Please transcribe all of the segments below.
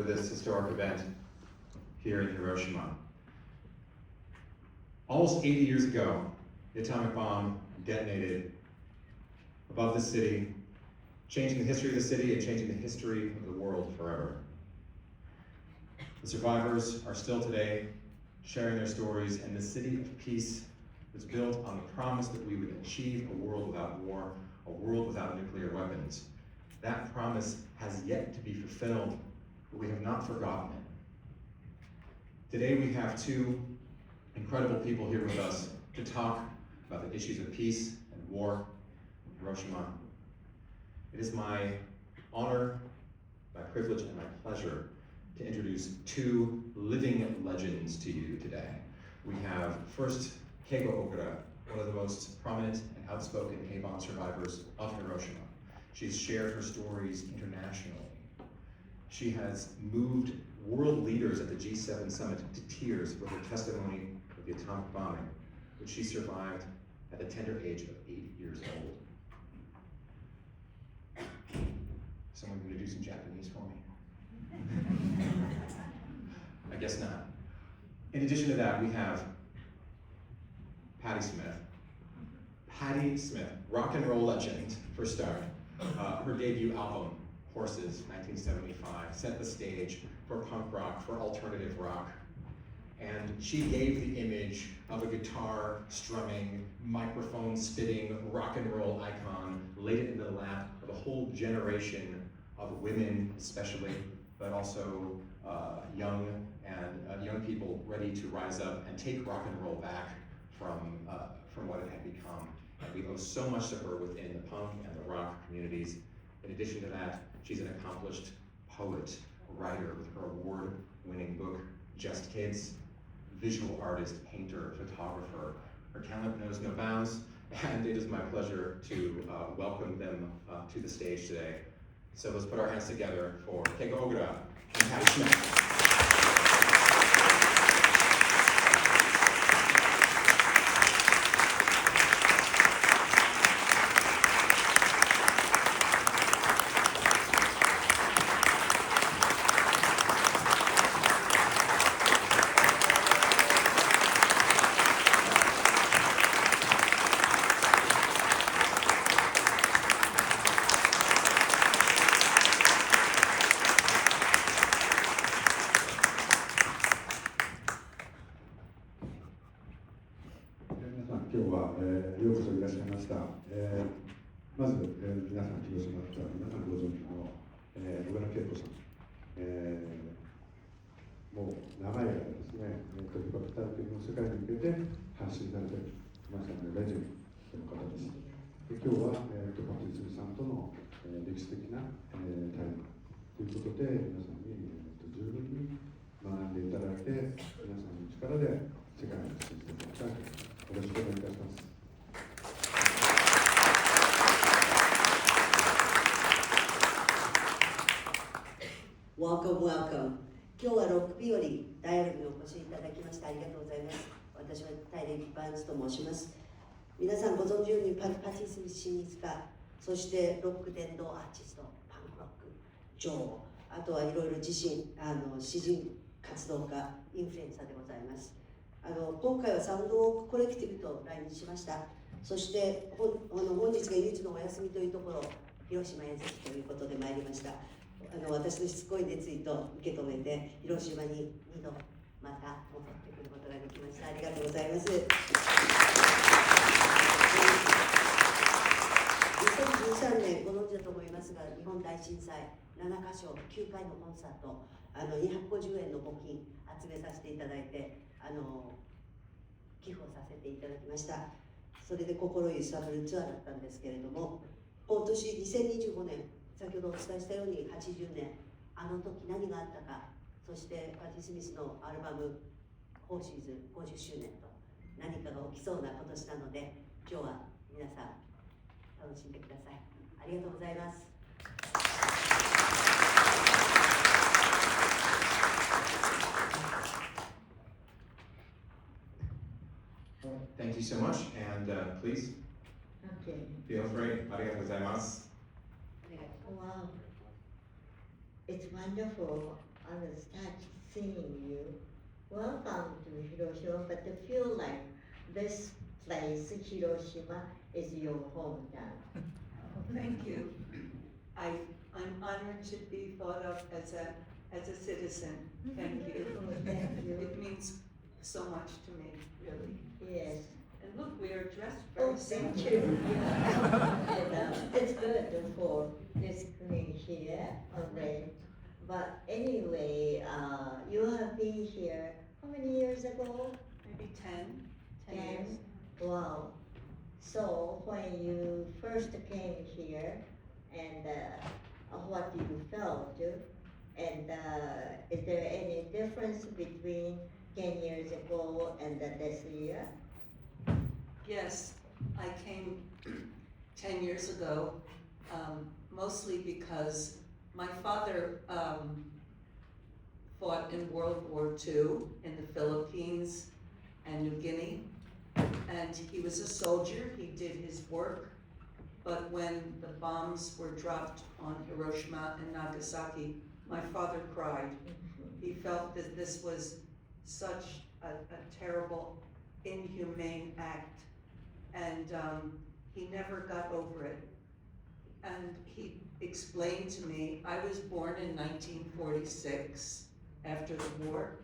this historic event here in Hiroshima. Almost 80 years ago, the atomic bomb detonated above the city, changing the history of the city and changing the history of the world forever. The survivors are still today sharing their stories, and the city of peace was built on the promise that we would achieve a world without war, a world without nuclear weapons. That promise has yet to be fulfilled, but we have not forgotten it. Today we have two incredible people here with us to talk about the issues of peace and war in Hiroshima. It is my honor, my privilege, and my pleasure to introduce two living legends to you today. We have first Keiko Ogura, one of the most prominent and outspoken A-bomb survivors of Hiroshima. She's shared her stories internationally. She has moved world leaders at the G7 summit to tears with her testimony of the atomic bombing, which she survived at the tender age of 8 years old. Someone going to do some Japanese for me? I guess not. In addition to that, we have Patti Smith. Patti Smith, rock and roll legend for start. Her debut album, Horses, 1975, set the stage for punk rock, for alternative rock. And she gave the image of a guitar strumming, microphone spitting rock and roll icon, laid it in the lap of a whole generation of women especially, but also young people ready to rise up and take rock and roll back from what it had become. And we owe so much to her within the punk and the rock communities. In addition to that, she's an accomplished poet, writer with her award-winning book, Just Kids, visual artist, painter, photographer. Her talent knows no bounds, and it is my pleasure to welcome them to the stage today. So let's put our hands together for Keiko Ogura and Patti Smith.ようこそいらっしゃいました。まず、皆さん、広島の方は皆さんご存知の、小倉恵子さん、もう長い間ですね、トリカプターというのを世界に向けて発信されてましたので、レジェンドの方です。で今日は、パティスミさんとの、歴史的な、対話ということで、皆さんに、十分に学んでいただいて、皆さんの力で世界に発信していただきたい。よろしくお願いいたします。Welcome, welcome. 今日はロック日和ダイアログにお越しいただきましてありがとうございます。私はタイレ・バーンズと申します。皆さんご存知ようにパティスミスシニス家、そしてロック伝道アーティスト、パンクロック、女王、あとはいろいろ詩人活動家、インフルエンサーでございます。今回はサウンドウォークコレクティブと来日しました。そして本日が唯一のお休みというところ、広島へぜひということで参りました。私のしつこい熱意と受け止めて、広島に2度また戻ってくることができました。ありがとうございます。2013年、ご存知だと思いますが、日本大震災7カ所9回のコンサート、250円の募金集めさせていただいて、寄付をさせていただきました。それで心揺さぶるツアーだったんですけれども、今年2025年、先ほどお伝えしたように80年、あの時何があったか、そしてパティ・スミスのアルバム「フォーシーズン50周年」と何かが起きそうな今年なので、今日は皆さん楽しんでください。ありがとうございます。Thank you so much, and please feel free. ありがとうございます。Wow, it's wonderful. I was touched seeing you. Welcome to Hiroshima, but I feel like this place, Hiroshima, is your hometown. Thank you. I'm honored to be thought of as a citizen. Thank you. Oh, thank you. It means so much to me, really. Yes. And look, we are dressed Oh, very thank simply. you. And, it's good for this queen here, already. But anyway, you have been here how many years ago? Maybe 10 years. Wow. So when you first came here, and what you felt, and is there any difference between 10 years ago and this year? Yes, I came 10 years ago, mostly because my father fought in World War II in the Philippines and New Guinea, and he was a soldier, he did his work, but when the bombs were dropped on Hiroshima and Nagasaki, my father cried. He felt that this was such a terrible, inhumane act, and he never got over it. And he explained to me, I was born in 1946, after the war.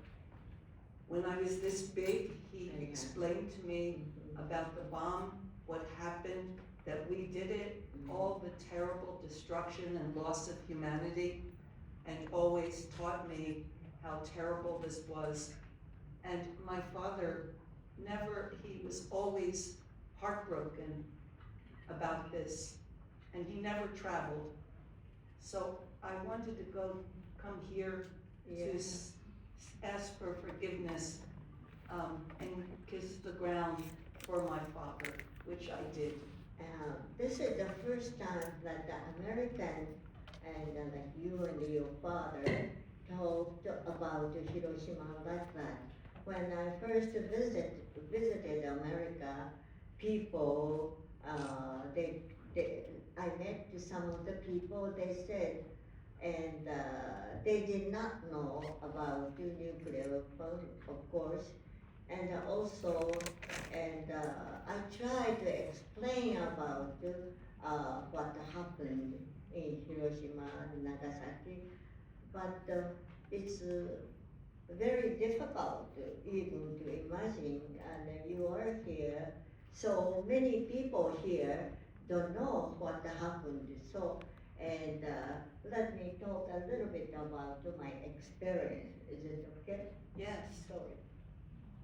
When I was this big, he explained to me about the bomb, what happened, that we did it, all the terrible destruction and loss of humanity, and always taught me how terrible this was. And my father he was always heartbroken about this, and he never traveled. So I wanted to come here to ask for forgiveness and kiss the ground for my father, which I did. This is the first time that the American and like you and your father talked about Hiroshima like that. When I first visited America, people, I met some of the people, they said, and they did not know about the nuclear bomb, of course, and also, and I tried to explain about what happened in Hiroshima and Nagasaki, but it's very difficult even to imagine, and you are here, so many people here don't know what happened. So, and let me talk a little bit about my experience. Is it okay? Yes. Sorry.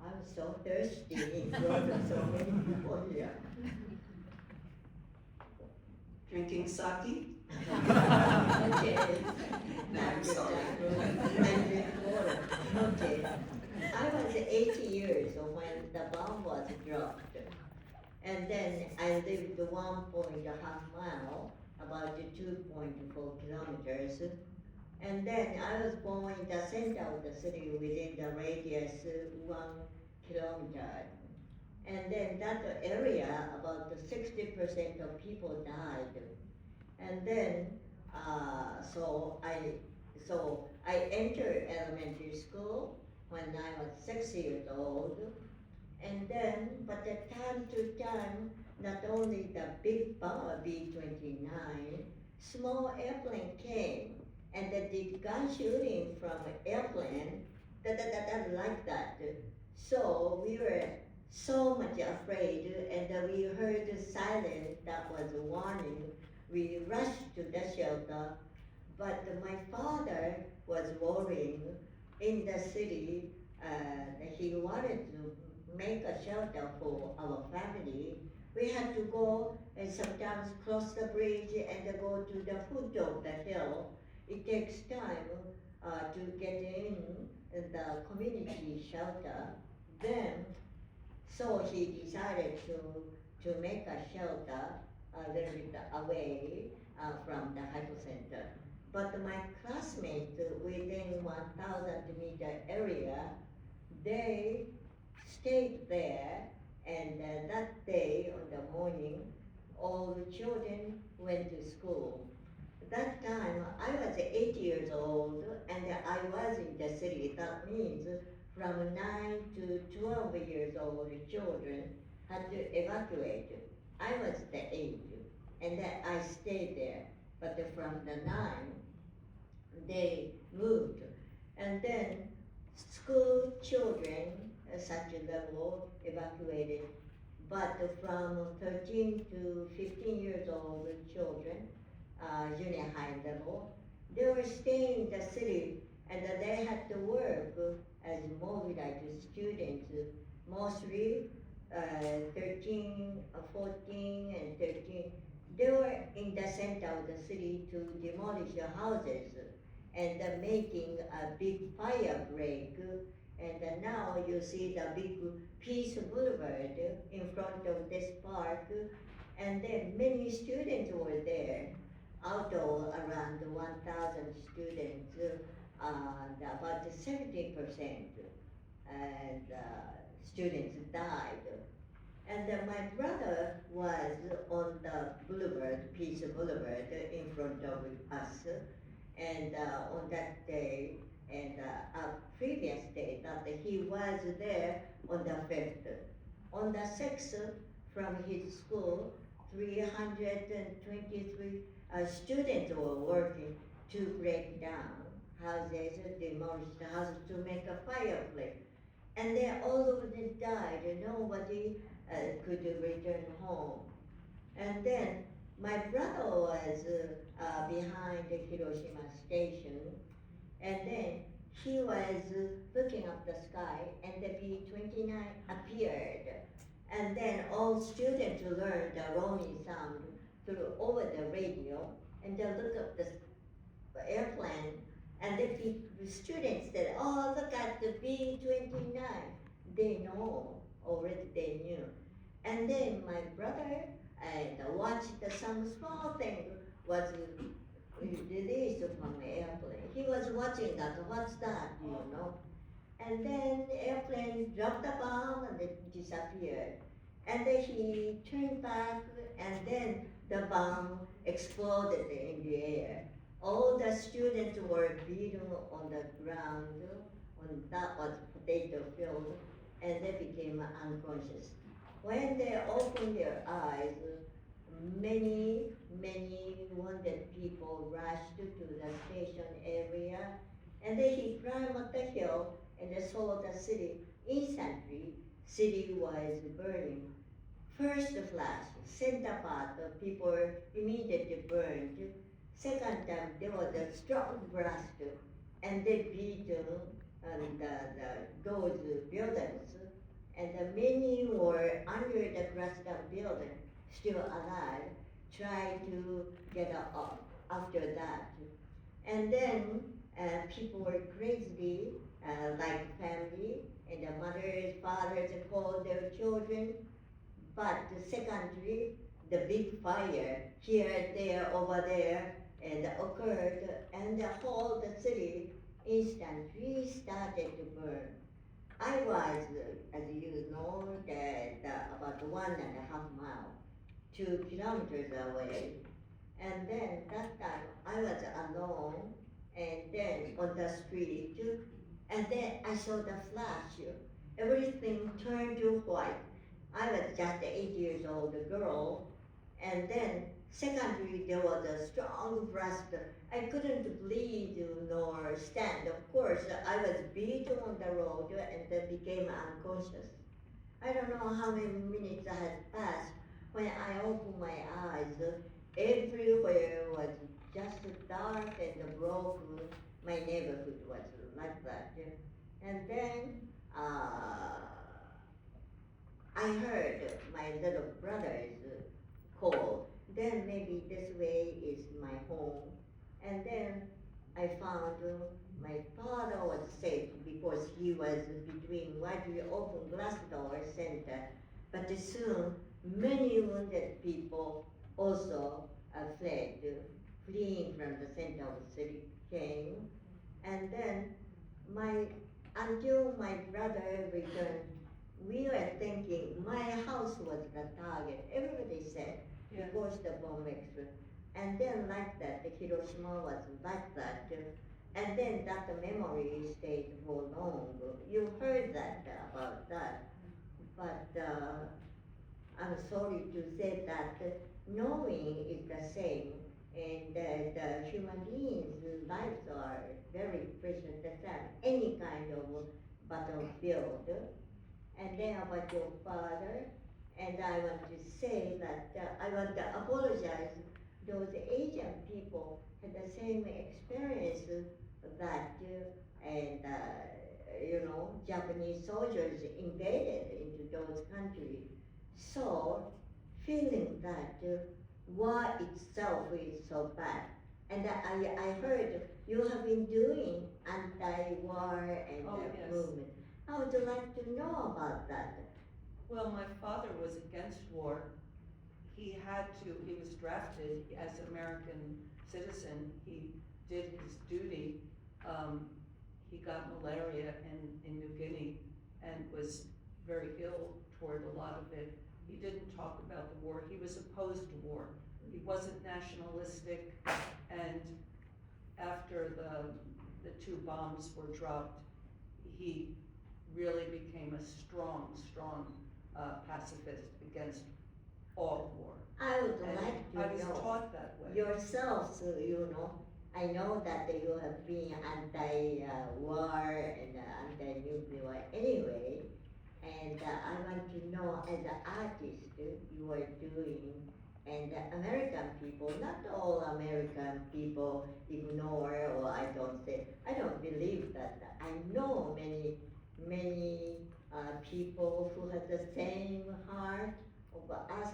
I'm so thirsty in front of so many people here. Drinking sake? Okay. No, I'm sorry. I drink water. Okay. I was 80 years when the bomb was dropped. And then I lived 1.5 mile, about 2.4 kilometers. And then I was born in the center of the city within the radius 1 kilometer. And then that area, about 60% of people died. And then, so I entered elementary school when I was 6 years old. And then, but the time to time, not only the big bomber B-29, small airplane came, and they did gun shooting from airplane, like that. So we were so much afraid, and we heard the siren that was a warning. We rushed to the shelter, but my father was worrying in the city. He wanted to make a shelter for our family. We had to go and sometimes cross the bridge and go to the foot of the hill. It takes time to get in the community shelter. Then, so he decided to make a shelter a little bit away from the hypocenter. But my classmates within 1,000-meter area, they stayed there, and that day on the morning, all the children went to school. that time I was 8 years old and I was in the city. That means from 9 to 12 years old children had to evacuate. I was the 8 and then I stayed there. But from the 9, they moved. And then school children, such a level, evacuated. But from 13 to 15 years old children, junior high level, they were staying in the city and they had to work as mobilized students, mostly 13, 14 and 13. They were in the center of the city to demolish the houses and making a big fire break. And now you see the big Peace Boulevard in front of this park, and then many students were there. Out of around 1,000 students, about 70% and students died. And my brother was on the boulevard, Peace Boulevard, in front of us. And on that day, and a previous day, that he was there on the 5th. On the 6th, from his school, 323 students were working to break down houses, demolish the houses to make a fireplace. And they all of them died, nobody could return home. And then my brother was behind the Hiroshima station, and then he was looking up the sky, and the B-29 appeared. And then all students learned the roaming sound through over the radio, and they look up the airplane, and the students said, "Oh, look at the B-29." They know, already they knew. And then my brother watched some small thing was released from the airplane. He was watching that, what's that, And then the airplane dropped the bomb and it disappeared. And then he turned back, and then the bomb exploded in the air. All the students were beaten on the ground, that was potato field, and they became unconscious. When they opened their eyes, many wounded people rushed to the station area, and then he climbed up the hill and they saw the city. Instantly, city was burning. First flash, center part of people immediately burned. Second time, there was a strong blast, and they beat those buildings, and many were under the crushed down building, still alive, tried to get up after that. And then people were crazy, like family, and the mothers, fathers called their children. But secondly, the big fire here, there, over there, and occurred, and the whole city instantly started to burn. I was, as you know, about 1.5 miles, 2 kilometers away. And then that time I was alone, and then on the street, and then I saw the flash. Everything turned to white. I was just 8 years old girl, and then secondly there was a strong blast. I couldn't bleed nor stand. Of course, I was beaten on the road and then became unconscious. I don't know how many minutes had passed when I opened my eyes. Everywhere was just dark and broken. My neighborhood was like that. And then I heard my little brother's call. Then maybe this way is my home. And then I found my father was safe because he was between widely open glass door center. But soon, many wounded people also fled, fleeing from the center of the city came. And then until my brother returned, we were thinking my house was the target. Everybody said, because the bomb exploded. And then like that, the Hiroshima was like that. And then that memory stayed for long. You heard that about that. But I'm sorry to say that knowing is the same, and the human beings' lives are very precious than any kind of battlefield. And then about your father, and I want to say that I want to apologize. Those Asian people had the same experience that and Japanese soldiers invaded into those countries. So feeling that war itself is so bad. And I heard you have been doing anti-war and Oh, yes. movement. I would like to know about that. Well, my father was against war. He was drafted as an American citizen. He did his duty. He got malaria in New Guinea and was very ill toward a lot of it. He didn't talk about the war. He was opposed to war. He wasn't nationalistic, and after the two bombs were dropped, he really became a strong pacifist against all war. I would And like to I was know taught that way. yourselves, I know that you have been anti-war and anti-nuclear anyway, and I want to know as an artist you are doing, and American people, not all American people ignore, or I don't believe that. I know many people who have the same heart of us.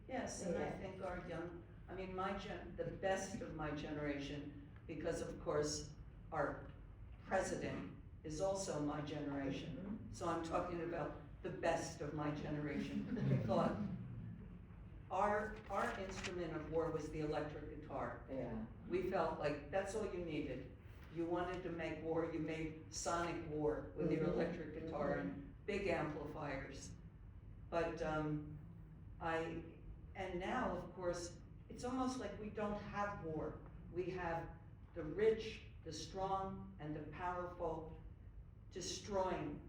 Yes, and I think the best of my generation, because of course our president is also my generation. So I'm talking about the best of my generation. Thought our instrument of war was the electric guitar. Yeah. We felt like that's all you needed. You wanted to make war, you made sonic war with your electric guitar and big amplifiers. But and now, of course, it's almost like we don't have war. We have the rich, the strong, and the powerful destroying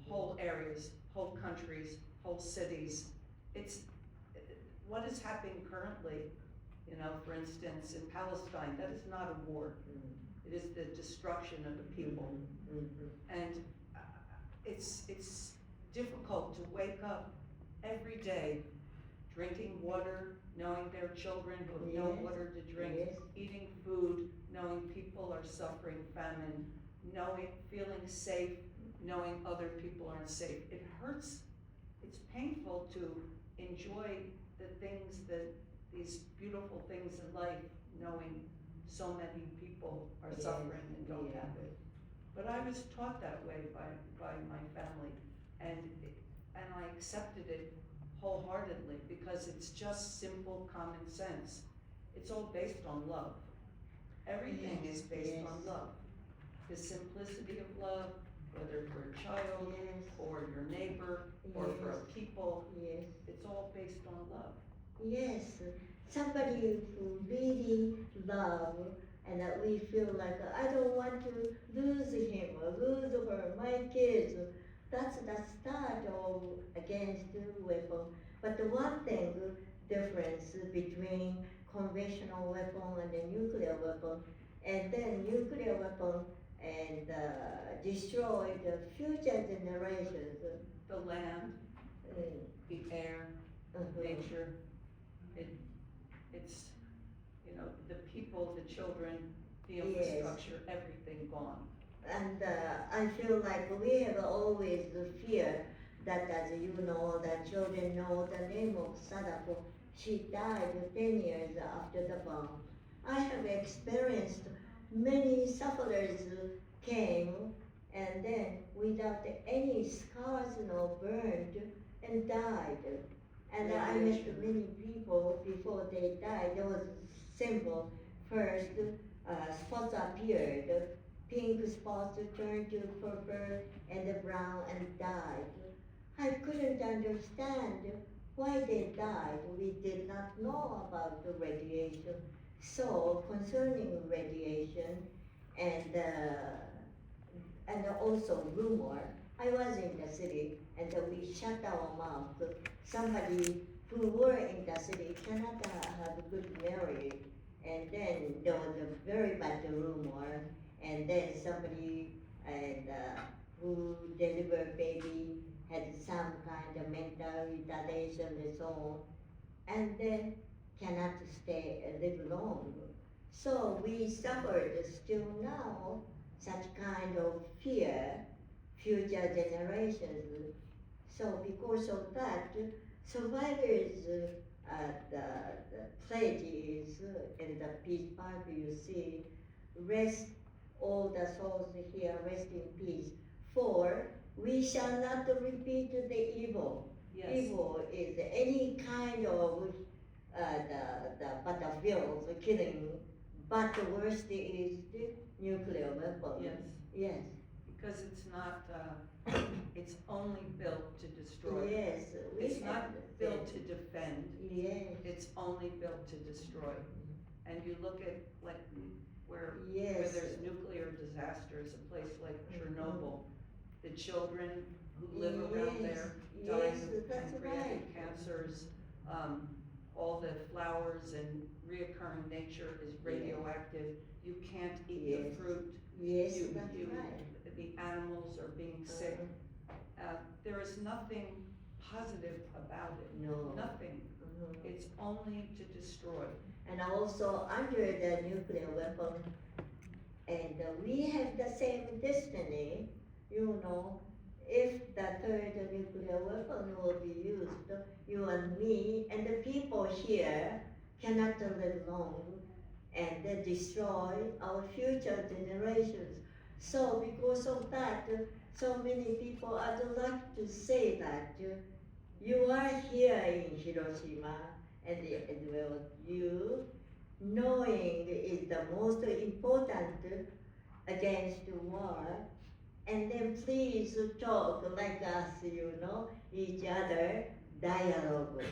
whole areas, whole countries, whole cities. It's what is happening currently, for instance, in Palestine. That is not a war. It is the destruction of the people. And it's difficult to wake up every day drinking water, knowing there are children who have no water to drink, eating food, knowing people are suffering famine, feeling safe, knowing other people aren't safe. It hurts. It's painful to enjoy these beautiful things in life, knowing so many people are suffering and don't have it. But I was taught that way by my family, and I accepted it wholeheartedly because it's just simple common sense. It's all based on love. Everything is based on love. The simplicity of love, whether for a child or your neighbor or for a people, it's all based on love. Yes, somebody who really love, and that we feel like I don't want to lose him or lose her, my kids. That's the start of against the weapon. But the one thing difference between conventional weapon and the nuclear weapon, and then nuclear weapon and destroy the future generations. The land, the air, nature. It's the people, the children, the infrastructure, everything gone. And I feel like we have always the fear that, as you know, the children know the name of Sadako. She died 10 years after the bomb. I have experienced many sufferers came and then without any scars, burned and died. And I met many people before they died. There was symbol first, spots appeared. Pink spots turned to purple and brown and died. I couldn't understand why they died, we did not know about the radiation. So concerning radiation and also rumor, I was in the city and we shut our mouth. Somebody who were in the city cannot have a good memory, and then there was a very bad rumor, and then somebody who delivered baby had some kind of mental retardation and so on, and then cannot live long. So we suffered still now such kind of fear, future generations. So because of that, survivors the pledges in the peace park you see, rest all the souls here, rest in peace. For we shall not repeat the evil. Yes. Evil is any kind of the battlefields killing, but the worst is the nuclear weapon. Yes. Yes. Because it's not, it's only built to destroy. Yes. It's not built to defend. Yes. It's only built to destroy. And you look at like where Yes. there's nuclear disasters, a place like Chernobyl, the children who live around there dying Yes, of that's pancreatic right. cancers, all the flowers and reoccurring nature is radioactive. You can't eat Yes. the fruit. Yes, that's You- right. The animals are being sick. There is nothing positive about it. No. Nothing. It's only to destroy. And also under the nuclear weapon, and we have the same destiny, you know, if the third nuclear weapon will be used, you and me and the people here cannot live long and destroy our future generations. So because of that, so many people, I'd like to say that you are here in Hiroshima, and well, you knowing is the most important against the war, and then please talk like us, you know, each other, dialogue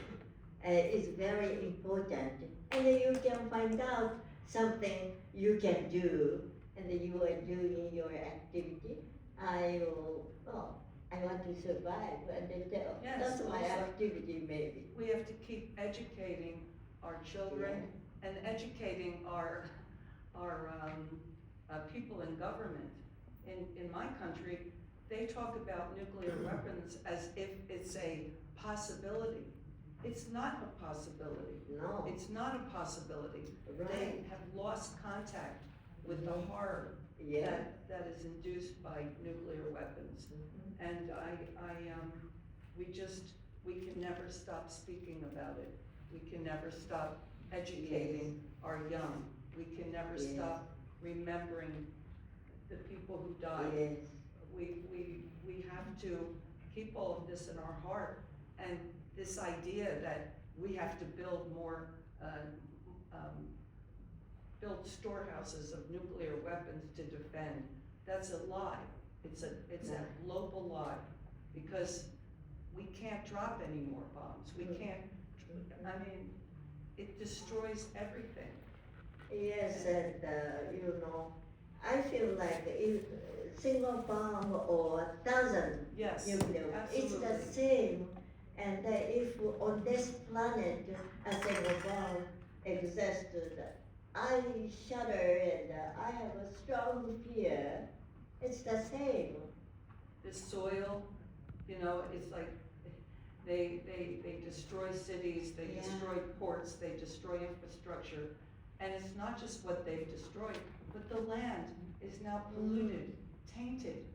is very important, and then you can find out something you can do, and then you are doing your activity. I want to survive, and then Yes, that's my also- activity maybe. We have to keep educating our children and educating our people in government. In my country, they talk about nuclear weapons as if it's a possibility. It's not a possibility. No, It's not a possibility. They right, have lost contact with the horror yeah. that is induced by nuclear weapons. And we can never stop speaking about it. We can never stop educating our young. We can never Yes. stop remembering the people who died. Yes, We have to keep all of this in our heart, and this idea that we have to build more, build storehouses of nuclear weapons to defend, that's a lie. It's a global lie, because we can't drop any more bombs. We can't, I mean, it destroys everything. yes, and you know, I feel like if single bomb or 1,000 Yes, nuclear, it's the absolutely. same. And if on this planet a single bomb existed, I shudder and I have a strong fear. It's the same. The soil, you know, it's like, they destroy cities, they Yeah. destroy ports, they destroy infrastructure. And it's not just what they've destroyed, but the land is now polluted, tainted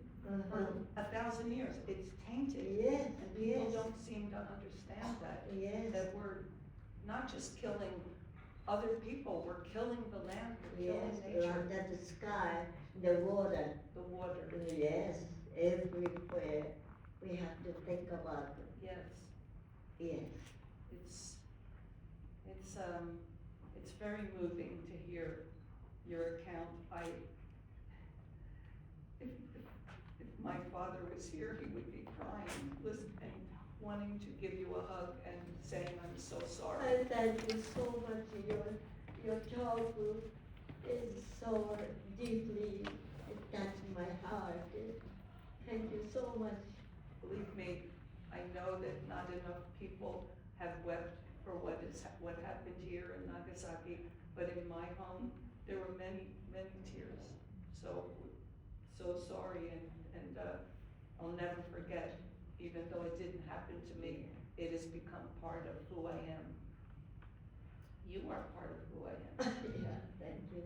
for 1,000 years. It's tainted. Yes, And people yes, don't seem to understand that, yes, that we're not just killing other people, we're killing the land, we're yes, killing nature, under the sky, the water, the water. yes, everywhere. We have to think about it. Yes, Yes, it's very moving to hear your account. If my father was here, he would be crying, listening, wanting to give you a hug and saying I'm so sorry. I thank you so much. Your childhood is so deeply touched my heart. Thank you so much. Believe me, I know that not enough people have wept for what happened here in Nagasaki, but in my home, there were many, many tears. So sorry, and I'll never forget, even though it didn't happen to me, it has become part of who I am. You are part of who I am. Yeah, thank you.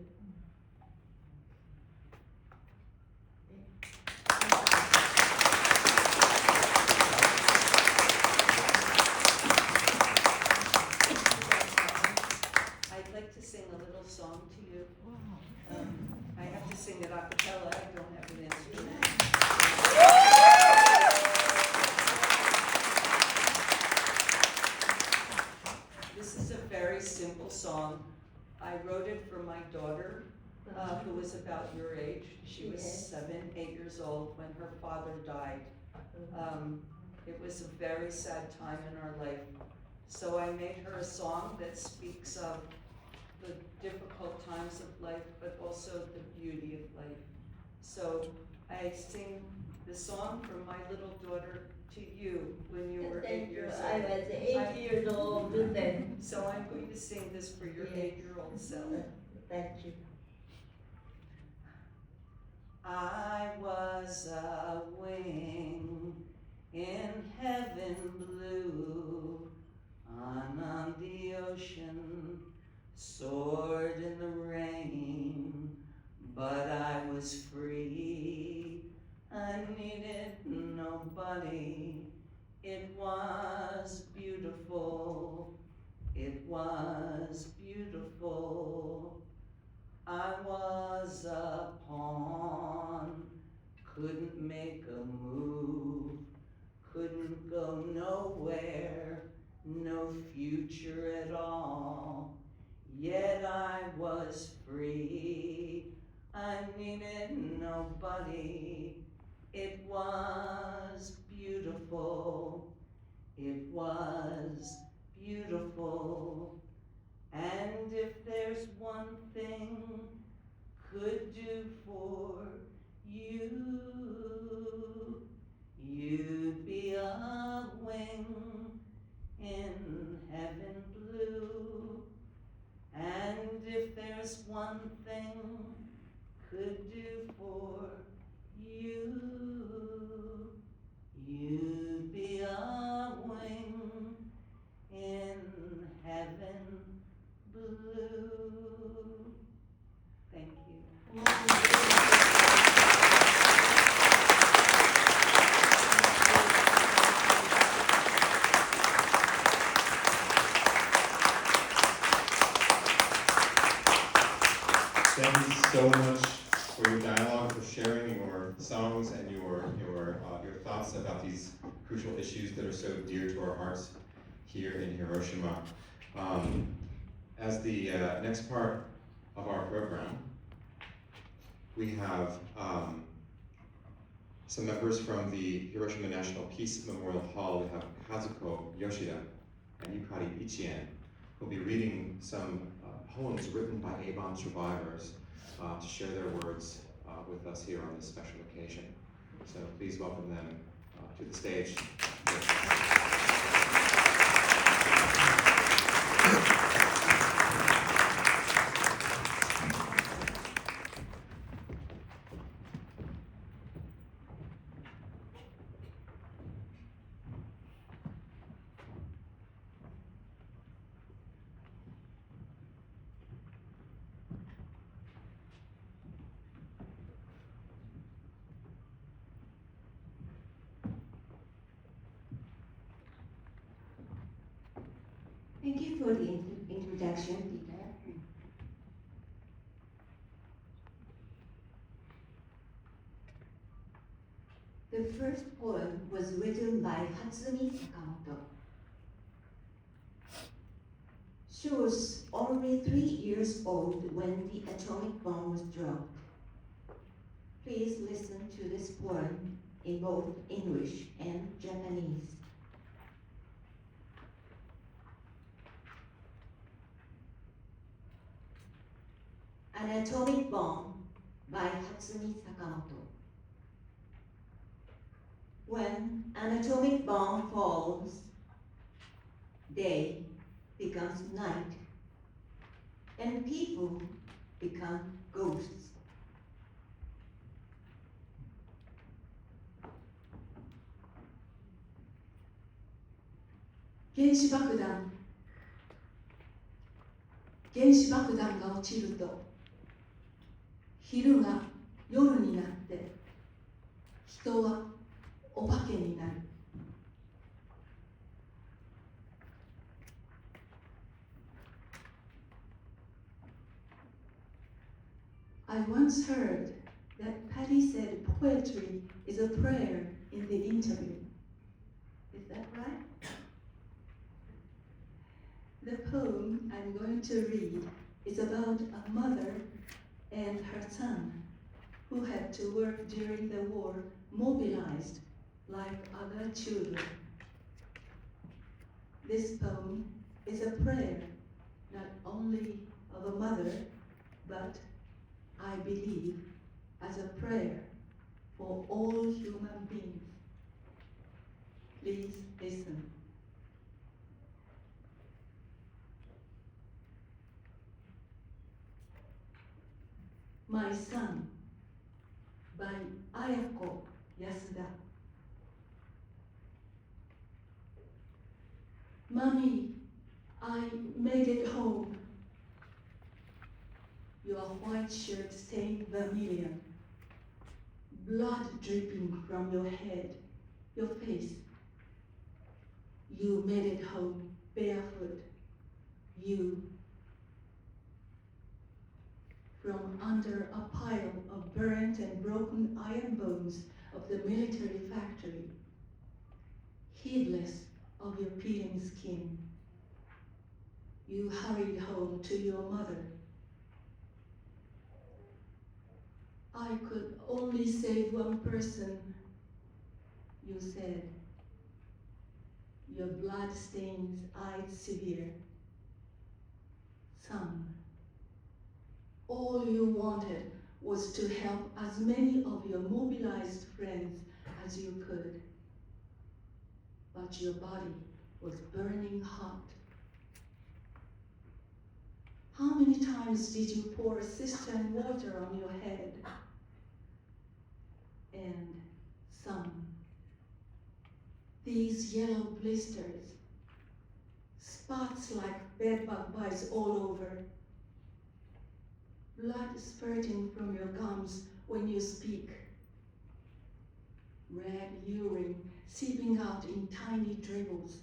I'd like to sing a little song to you. I have to sing it a cappella, I don't have an instrument. This is a very simple song. I wrote it for my daughter, who was about your age. She was 7, 8 years old when her father died. It was a very sad time in our life. So I made her a song that speaks of the difficult times of life, but also the beauty of life. So I sing the song for my little daughter to you when you were 8 years old. I was 8 years old then. So I'm going to sing this for your 8-year-old self. Thank you. I was a wing in heaven blue, on the ocean, soared in the rain, but I was free. I needed nobody. It was beautiful. It was beautiful. I was a pawn, couldn't make a move, couldn't go nowhere, no future at all. Yet I was free. I needed nobody. It was beautiful. It was beautiful. And if there's one thing could do for you, you'd be a wing in heaven blue. And if there's one thing could do for you, you'd be a wing in heaven blue. Thank you. Thank you so much for your dialogue, for sharing your songs and your thoughts about these crucial issues that are so dear to our hearts here in Hiroshima. As the next part of our program, we have some members from the Hiroshima National Peace Memorial Hall. We have Kazuko Yoshida and Yuki Ichien, who will be reading some poems written by Avon survivors to share their words with us here on this special occasion. So please welcome them to the stage. Thank you for the introduction, Peter. The first poem was written by Hatsumi Sakamoto. She was only 3 years old when the atomic bomb was dropped. Please listen to this poem in both English and Japanese. An Atomic Bomb by Hatsumi Sakamoto. When an atomic bomb falls, day becomes night, and people become ghosts.原子爆弾が落ちると、昼が夜になって人はお化けになる。I once heard that Patti said poetry is a prayer in the interview. Is that right? The poem I'm going to read is about a mother and her son who had to work during the war, mobilized like other children. This poem is a prayer not only of a mother, but I believe as a prayer for all human beings. Please listen. My Son by Ayako, Yasuda. Mommy, I made it home. Your white shirt stained vermilion, blood dripping from your head, your face. You made it home barefoot. You, from under a pile of burnt and broken iron bones of the military factory, heedless of your peeling skin. You hurried home to your mother. I could only save one person, you said. Your blood stains eyed severe. Son, all you wanted was to help as many of your mobilized friends as you could. But your body was burning hot. How many times did you pour cistern water on your head? And some, these yellow blisters, spots like bedbug bites all over, blood spurting from your gums when you speak, red urine seeping out in tiny dribbles,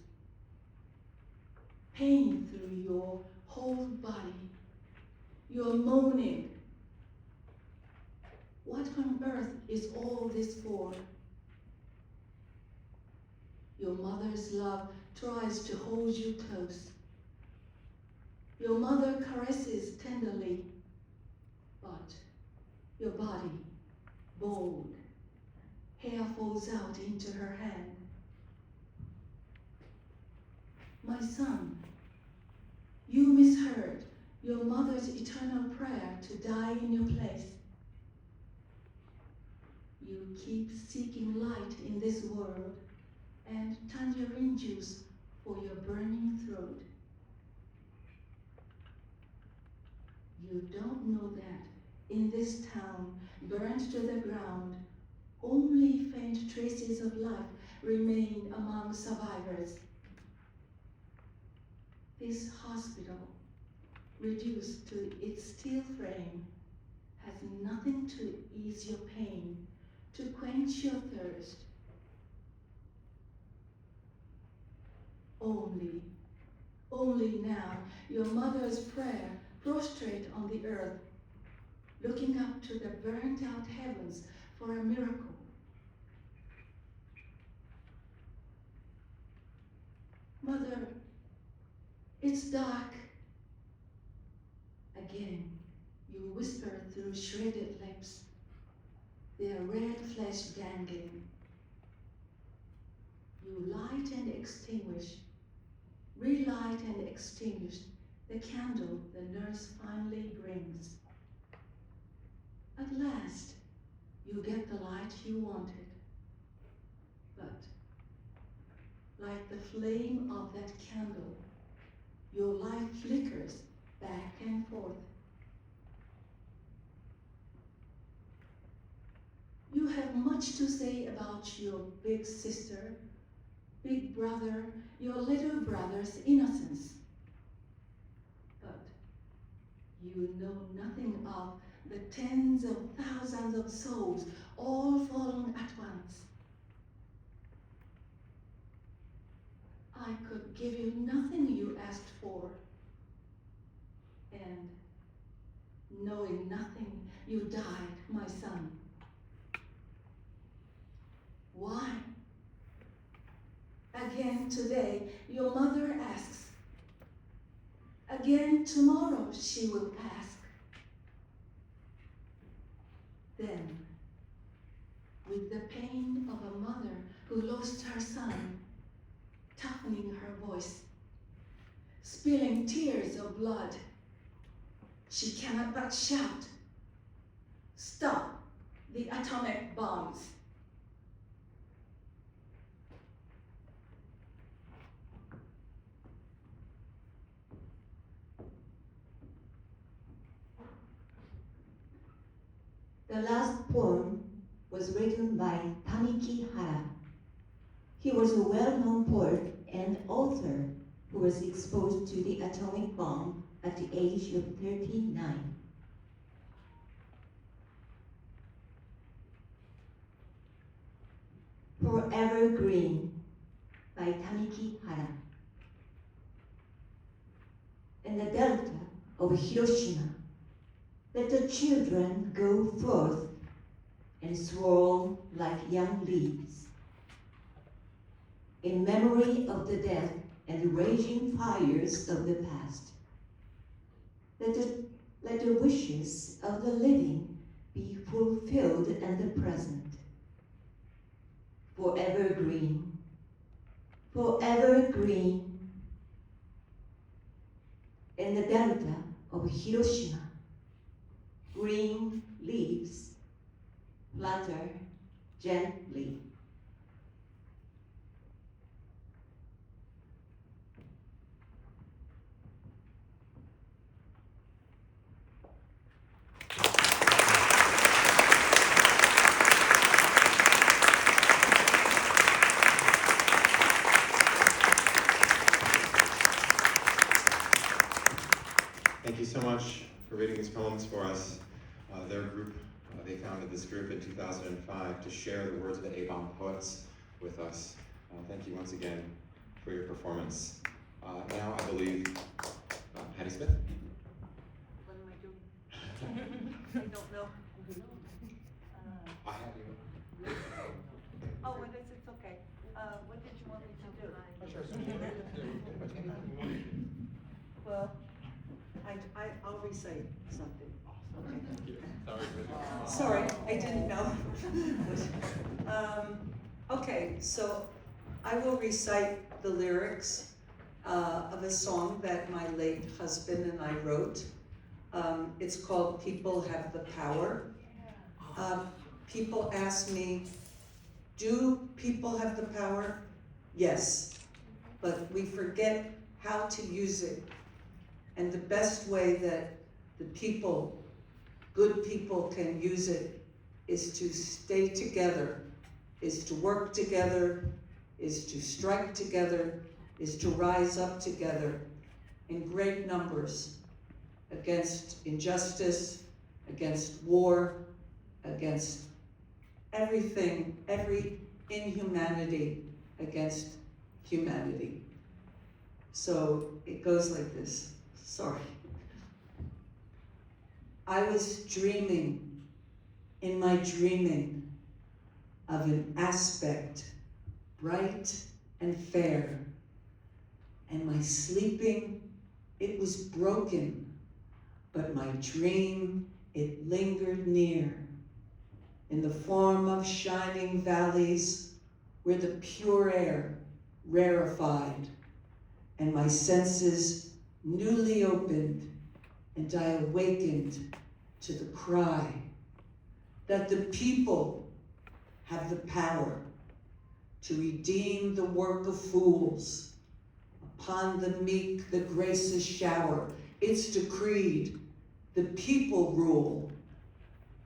pain through your whole body. You're moaning. What on earth is all this for? Your mother's love tries to hold you close. Your mother caresses tenderly, but your body, bold, hair falls out into her hand. My son, you misheard your mother's eternal prayer to die in your place. You keep seeking light in this world and tangerine juice for your burning throat. You don't know that in this town, burnt to the ground, only faint traces of life remain among survivors. This hospital, reduced to its steel frame, has nothing to ease your pain, to quench your thirst. Only now, your mother's prayer, prostrate on the earth, looking up to the burnt out heavens for a miracle. Mother, it's dark. Again, you whisper through shredded lips, their red flesh dangling. You light and extinguish, relight and extinguish the candle the nurse finally brings. At last, you get the light you wanted. But, like the flame of that candle, your light flickers back and forth. You have much to say about your big sister, big brother, your little brother's innocence. But you know nothing of the tens of thousands of souls all fallen at once. I could give you nothing you asked for. And knowing nothing, you died, my son. Why? Again today, your mother asks. Again tomorrow, she will ask. Then, with the pain of a mother who lost her son, toughening her voice, spilling tears of blood, she cannot but shout, "Stop the atomic bombs!" The last poem was written by Tamiki Hara. He was a well-known poet and author who was exposed to the atomic bomb at the age of 39. Forever Green by Tamiki Hara. In the delta of Hiroshima, let the children go forth and swirl like young leaves. In memory of the death and the raging fires of the past, let the wishes of the living be fulfilled in the present. Forever green, forever green. In the delta of Hiroshima, green leaves flutter gently. Thank you so much for reading these poems for us. Their group, they founded this group in 2005 to share the words of the A-Bomb poets with us. Thank you once again for your performance. Now I believe Patti Smith. What am I doing? I don't know. I have you. Oh, well, it's okay. What did you want me to do? Well, I'll recite something. Okay. Sorry, I didn't know. Okay, so I will recite the lyrics of a song that my late husband and I wrote. It's called People Have the Power. People ask me, do people have the power? Yes, but we forget how to use it. And the best way that the people, good people, can use it is to stay together, is to work together, is to strike together, is to rise up together in great numbers against injustice, against war, against everything, every inhumanity against humanity. So it goes like this. Sorry. I was dreaming, in my dreaming, of an aspect bright and fair, and my sleeping, it was broken, but my dream, it lingered near, in the form of shining valleys where the pure air rarefied, and my senses newly opened, and I awakened to the cry that the people have the power to redeem the work of fools. Upon the meek the graces shower. It's decreed, the people rule,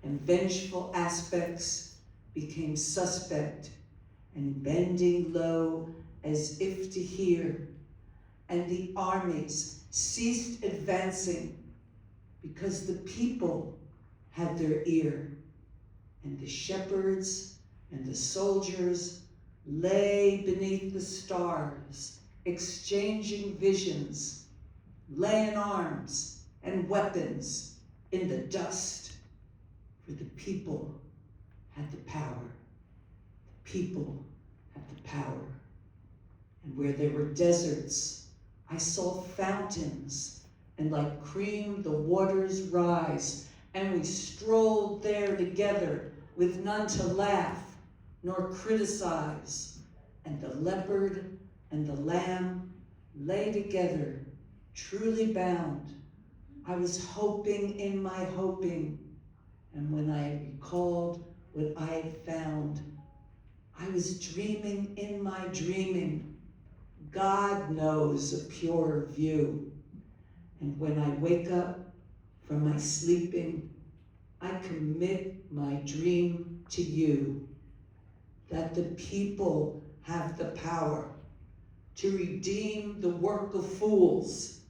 and vengeful aspects became suspect and bending low as if to hear, and the armies ceased advancing because the people had their ear, and the shepherds and the soldiers lay beneath the stars, exchanging visions, laying arms and weapons in the dust, for the people had the power. The people had the power. And where there were deserts, I saw fountains, and like cream the waters rise, and we strolled there together with none to laugh nor criticize, and the leopard and the lamb lay together, truly bound. I was hoping in my hoping, and when I recalled what I had found, I was dreaming in my dreaming. God knows a purer view. And when I wake up from my sleeping, I commit my dream to you, that the people have the power to redeem the work of fools.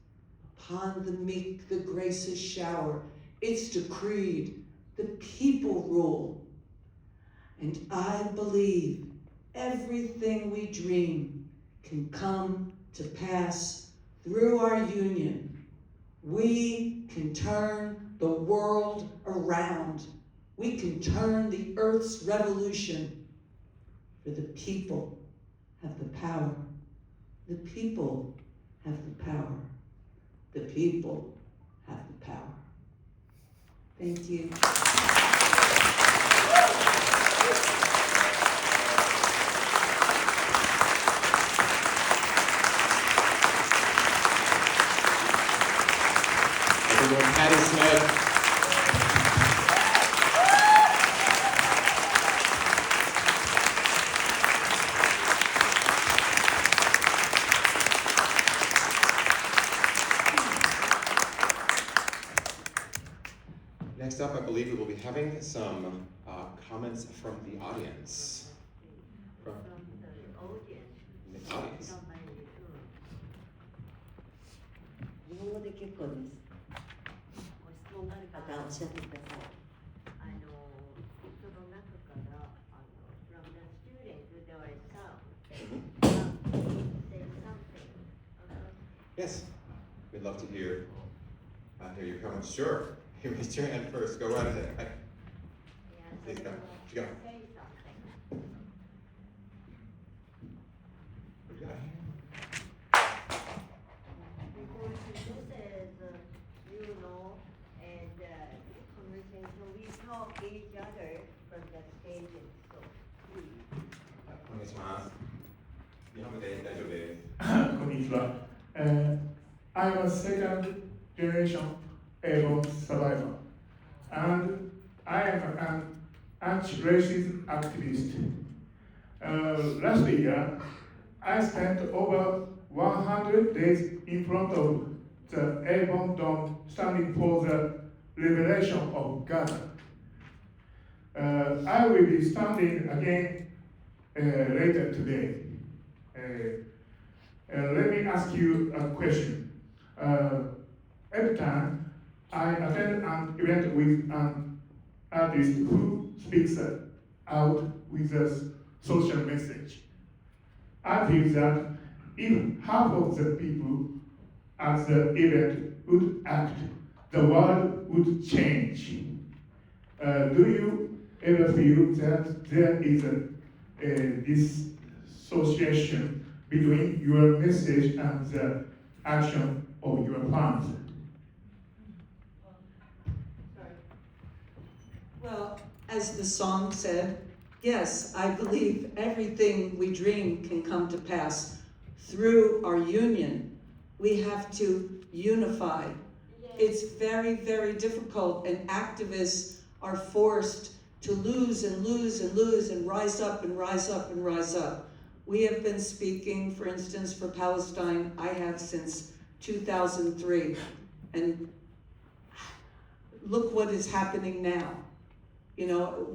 Upon the meek the graces shower. It's decreed, the people rule. And I believe everything we dream can come to pass through our union. We can turn the world around. We can turn the earth's revolution. For the people have the power. The people have the power. The people have the power. Thank you. Everyone, Patti Smith. Next up, I believe we will be having some comments from the audience. From the audience. 日本語で結構です。ご質問がある方はおっしゃってください。その中からfrom the students there was some say something. Yes, we'd love to hear your comments. Sure. You raised your hand first. Go right ahead. Hi. Please go. Go. Say something. What do you got? Because this is, and conversation, we talk each other from the stage, so please. お願いします。日本語で大丈夫です。こんにちは。I'm a second generation Avon survivor, and I am an anti-racist activist. Last year, I spent over 100 days in front of the Avon Dome standing for the liberation of Gaza. I will be standing again later today. Let me ask you a question. Every time I attend an event with an artist who speaks out with a social message, I feel that if half of the people at the event would act, the world would change. Do you ever feel that there is a dissociation between your message and the action of your fans? Well, as the song said, yes, I believe everything we dream can come to pass through our union. We have to unify. It's very, very difficult, and activists are forced to lose and lose and lose and rise up and rise up and rise up. We have been speaking, for instance, for Palestine, I have since 2003, and look what is happening now. You know,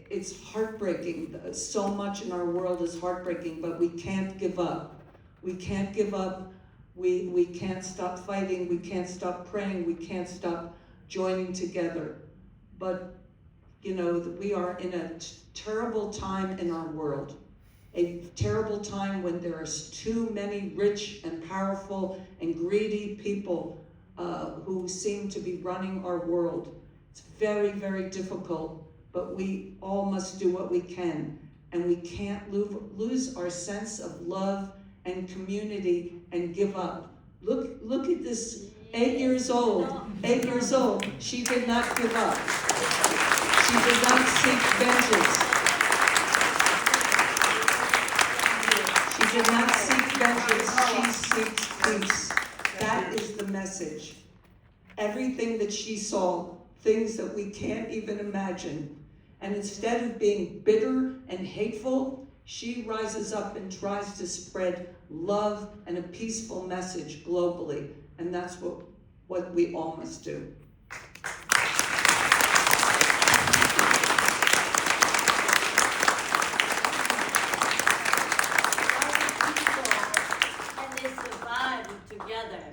it's heartbreaking. So much in our world is heartbreaking, but we can't give up. We can't give up. We can't stop fighting. We can't stop praying. We can't stop joining together. But, you know, we are in a terrible time in our world. A terrible time when there are too many rich and powerful and greedy people who seem to be running our world. It's very, very difficult, but we all must do what we can. And we can't lose our sense of love and community and give up. Look at this 8 years old. 8 years old. She did not give up. She did not seek vengeance. She did not seek vengeance. She seeks peace. That is the message. Everything that she saw, things that we can't even imagine. And instead of being bitter and hateful, she rises up and tries to spread love and a peaceful message globally. And that's what we all must do. And they survive together.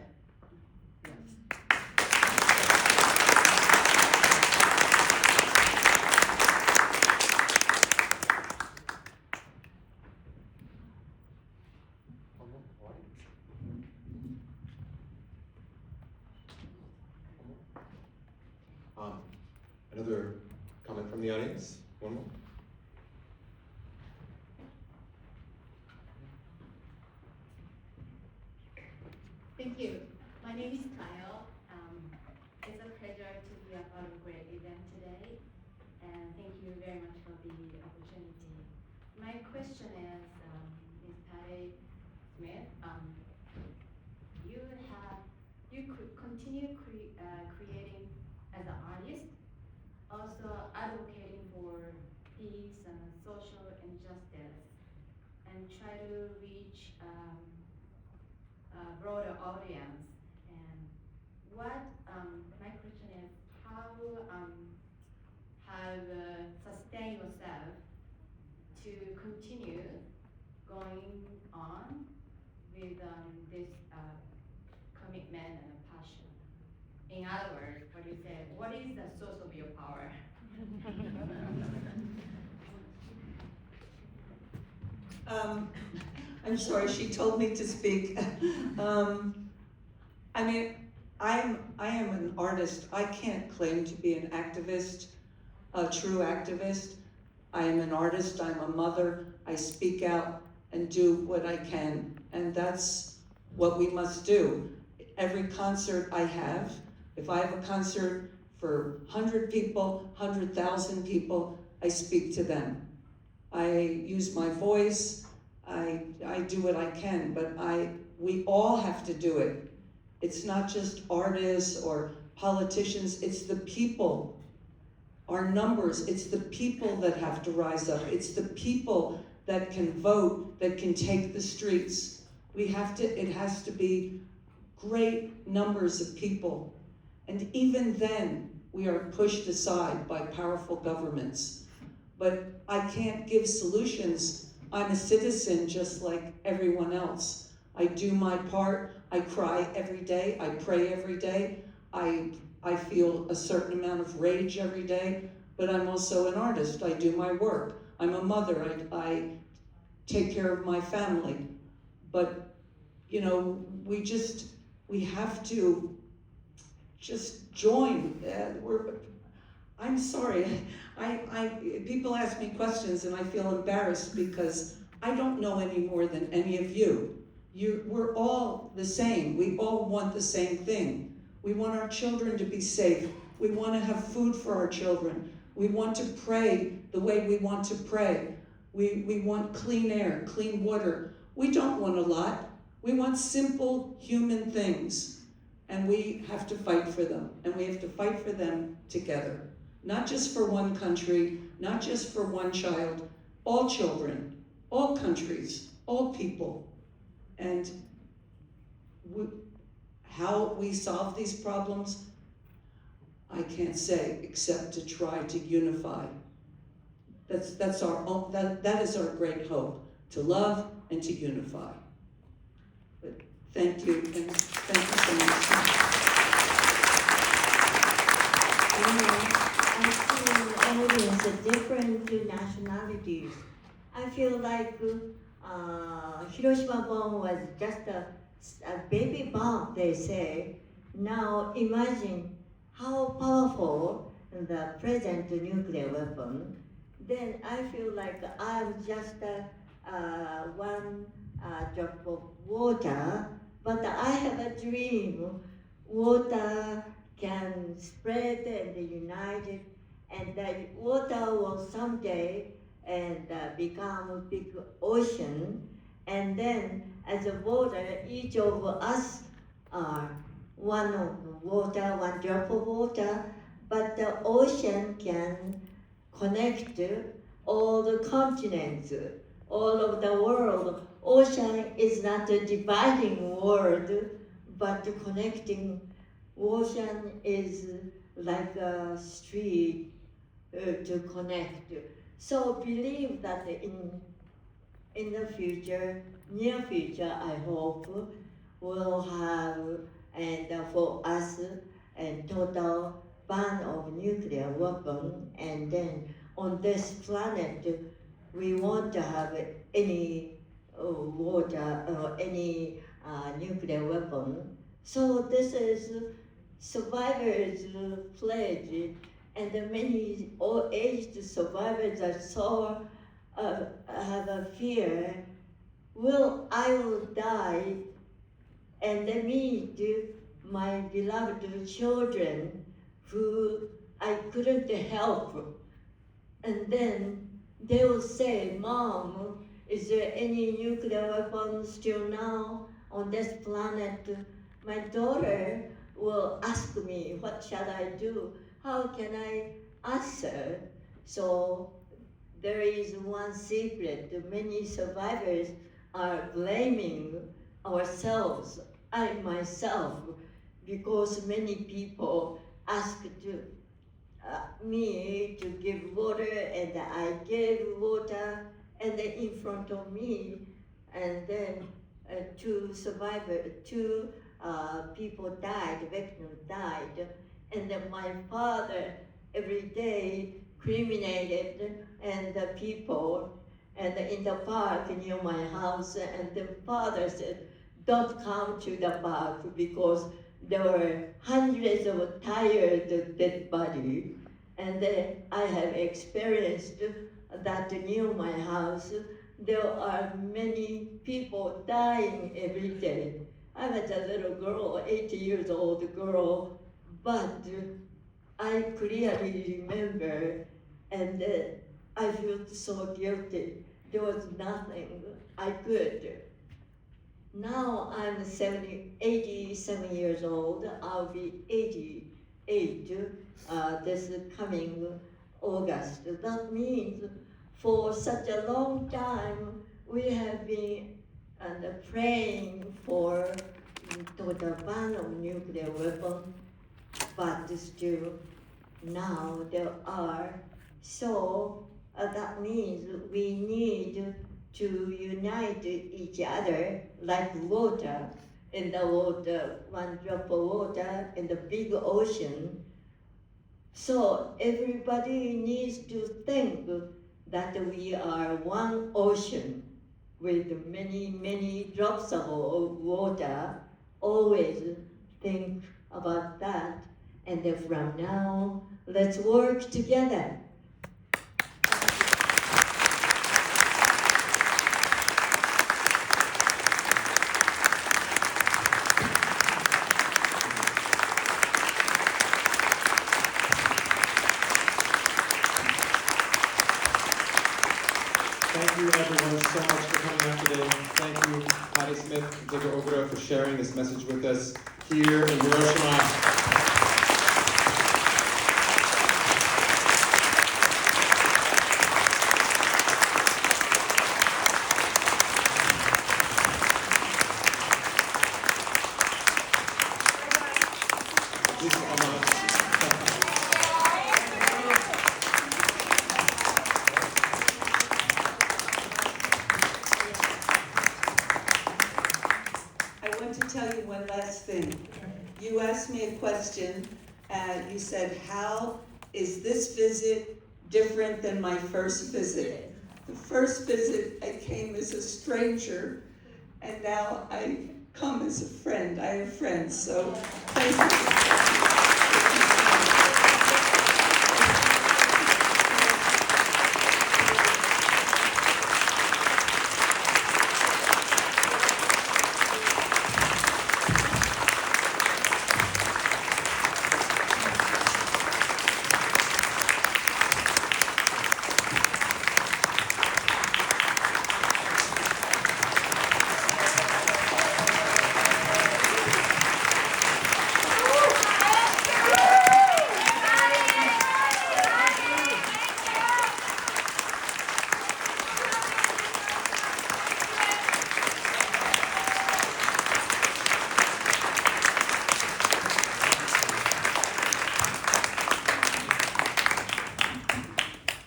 Another comment from the audience? One more? Thank you. My name is Taira. It's a pleasure to be a part of a great event today, and thank you very much for the opportunity. My question is, Ms. Patti Smith, you could continue creating as an artist, also advocating for peace and social injustice, and try to reach a broader audience. And my question is, how sustain yourself to continue going on with this commitment and passion? In other words, what you said, what is the source of your power? I'm sorry, she told me to speak. I mean, I am an artist. I can't claim to be an activist, a true activist. I am an artist, I'm a mother. I speak out and do what I can, and that's what we must do. Every concert I have, if I have a concert for 100 people, 100,000 people, I speak to them. I use my voice, I do what I can, but we all have to do it. It's not just artists or politicians, it's the people. Our numbers, it's the people that have to rise up. It's the people that can vote, that can take the streets. It has to be great numbers of people. And even then, we are pushed aside by powerful governments. But I can't give solutions. I'm a citizen just like everyone else. I do my part. I cry every day. I pray every day. I feel a certain amount of rage every day, but I'm also an artist. I do my work. I'm a mother. I take care of my family. But, you know, we have to just join. I'm sorry. People ask me questions and I feel embarrassed because I don't know any more than any of you. We're all the same. We all want the same thing. We want our children to be safe. We want to have food for our children. We want to pray the way we want to pray. We want clean air, clean water. We don't want a lot. We want simple human things. And we have to fight for them. And we have to fight for them together. not just for one country, not just for one child, all children, all countries, all people. And how we solve these problems, I can't say except to try to unify. That is our great hope, to love and to unify. But thank you, and thank you so much. I see in the audience different nationalities. I feel like Hiroshima bomb was just a baby bomb, they say. Now imagine how powerful the present nuclear weapon. Then I feel like I'm just one drop of water, but I have a dream. Water can spread and unite it, and that water will someday and become a big ocean. And then as a water, each of us are one of the water, one drop of water, but the ocean can connect all the continents, all of the world. Ocean is not a dividing word, but connecting. Ocean is like a street to connect. So believe that in the future, near future, I hope, we'll have, and for us, a total ban of nuclear weapon, and then on this planet, we won't have any water or any nuclear weapon. So this is survivors' pledge, and many old-aged survivors are so have a fear. I will die and meet my beloved children who I couldn't help. And then they will say, Mom, is there any nuclear weapons still now on this planet? My daughter will ask me, what shall I do? How can I answer? So there is one secret. Many survivors are blaming ourselves, I myself, because many people asked me to give water, and I gave water, and in front of me, and then two people died, victims died, and then my father every day criminated and the people, and in the park near my house, and the father said, don't come to the park because there were hundreds of tired dead bodies. And then I have experienced that near my house, there are many people dying every day. I was a little girl, 80 years old girl, but I clearly remember, and I felt so guilty. There was nothing I could. Now I'm 87 years old. I'll be 88 this coming August. That means for such a long time we have been praying for total ban of nuclear weapons, but still now there are. So that means we need to unite each other like water in the water, one drop of water in the big ocean. So everybody needs to think that we are one ocean with many, many drops of water. Always think about that. And then from now, let's work together. Thank you everyone so much for coming out today. Thank you, Patti Smith and Keiko Ogura, for sharing this message with us here in Hiroshima. you asked me a question, and you said, how is this visit different than my first visit? The first visit, I came as a stranger, and now I come as a friend. I have friends, so thank you.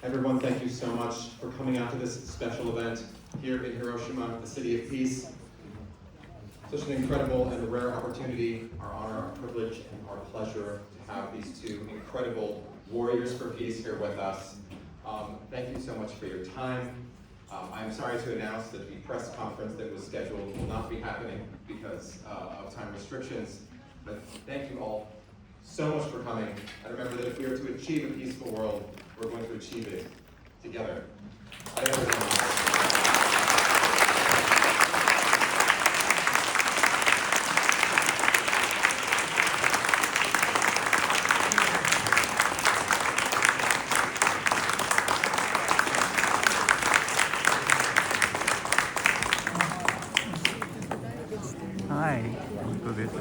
Everyone, thank you so much for coming out to this special event here in Hiroshima, the city of peace. Such an incredible and rare opportunity, our honor, our privilege, and our pleasure to have these two incredible warriors for peace here with us. Thank you so much for your time. I'm sorry to announce that the press conference that was scheduled will not be happening because of time restrictions, but thank you all so much for coming. And remember that if we are to achieve a peaceful world, we're going to achieve it together. Hi.